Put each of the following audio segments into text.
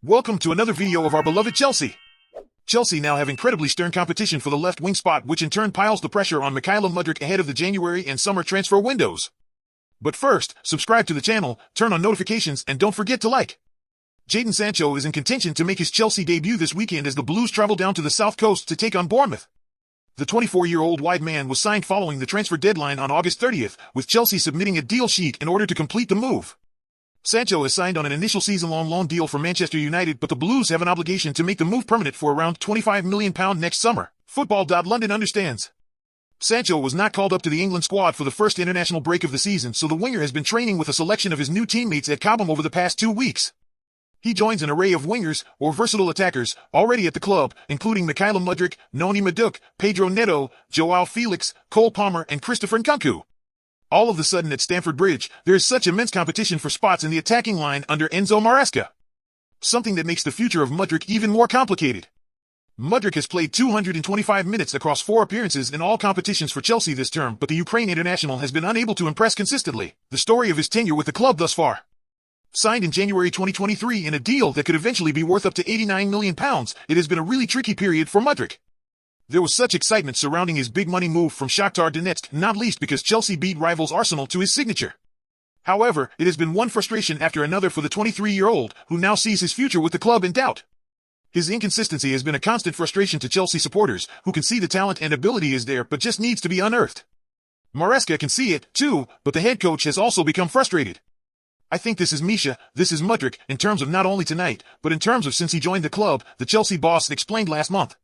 Welcome to another video of our beloved Chelsea. Chelsea now have incredibly stern competition for the left wing spot, which in turn piles the pressure on Mykhailo Mudryk ahead of the January and summer transfer windows. But first, subscribe to the channel, turn on notifications, and don't forget to like. Jadon Sancho is in contention to make his Chelsea debut this weekend as the Blues travel down to the south coast to take on Bournemouth. The 24-year-old wide man was signed following the transfer deadline on August 30th, with Chelsea submitting a deal sheet in order to complete the move. Sancho is signed on an initial season-long loan deal for Manchester United, but the Blues have an obligation to make the move permanent for around £25 million next summer. Football.London understands. Sancho was not called up to the England squad for the first international break of the season, so the winger has been training with a selection of his new teammates at Cobham over the past 2 weeks. He joins an array of wingers, or versatile attackers, already at the club, including Mykhailo Mudryk, Noni Madueke, Pedro Neto, Joao Felix, Cole Palmer, and Christopher Nkunku. All of a sudden at Stamford Bridge, there is such immense competition for spots in the attacking line under Enzo Maresca. Something that makes the future of Mudryk even more complicated. Mudryk has played 225 minutes across 4 appearances in all competitions for Chelsea this term, but the Ukraine international has been unable to impress consistently. The story of his tenure with the club thus far. Signed in January 2023 in a deal that could eventually be worth up to £89 million, it has been a really tricky period for Mudryk. There was such excitement surrounding his big money move from Shakhtar Donetsk, not least because Chelsea beat rivals Arsenal to his signature. However, it has been one frustration after another for the 23-year-old, who now sees his future with the club in doubt. His inconsistency has been a constant frustration to Chelsea supporters, who can see the talent and ability is there but just needs to be unearthed. Maresca can see it, too, but the head coach has also become frustrated. I think this is Mudryk, in terms of not only tonight, but in terms of since he joined the club, the Chelsea boss explained last month.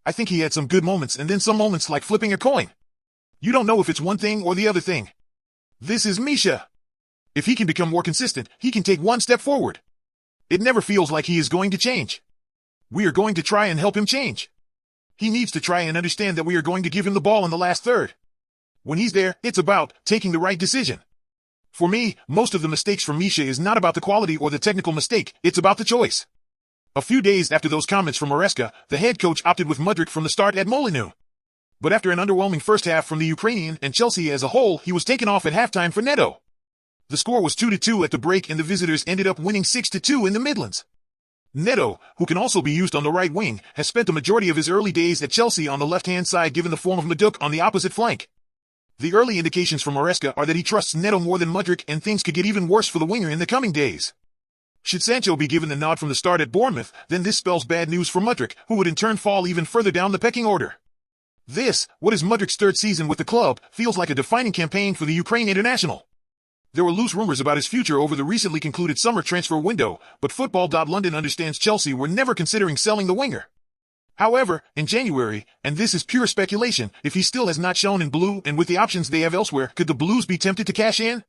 I think he had some good moments and then some moments like flipping a coin. You don't know if it's one thing or the other thing. This is Misha. If he can become more consistent, he can take one step forward. It never feels like he is going to change. We are going to try and help him change. He needs to try and understand that we are going to give him the ball in the last third. When he's there, it's about taking the right decision. For me, most of the mistakes from Misha is not about the quality or the technical mistake, it's about the choice. A few days after those comments from Maresca, the head coach opted with Mudryk from the start at Molineux. But after an underwhelming first half from the Ukrainian and Chelsea as a whole, he was taken off at halftime for Neto. The score was 2-2 at the break and the visitors ended up winning 6-2 in the Midlands. Neto, who can also be used on the right wing, has spent the majority of his early days at Chelsea on the left-hand side given the form of Madueke on the opposite flank. The early indications from Maresca are that he trusts Neto more than Mudryk, and things could get even worse for the winger in the coming days. Should Sancho be given the nod from the start at Bournemouth, then this spells bad news for Mudryk, who would in turn fall even further down the pecking order. This, what is Mudryk's 3rd season with the club, feels like a defining campaign for the Ukraine international. There were loose rumors about his future over the recently concluded summer transfer window, but Football.London understands Chelsea were never considering selling the winger. However, in January, and this is pure speculation, if he still has not shown in blue and with the options they have elsewhere, could the Blues be tempted to cash in?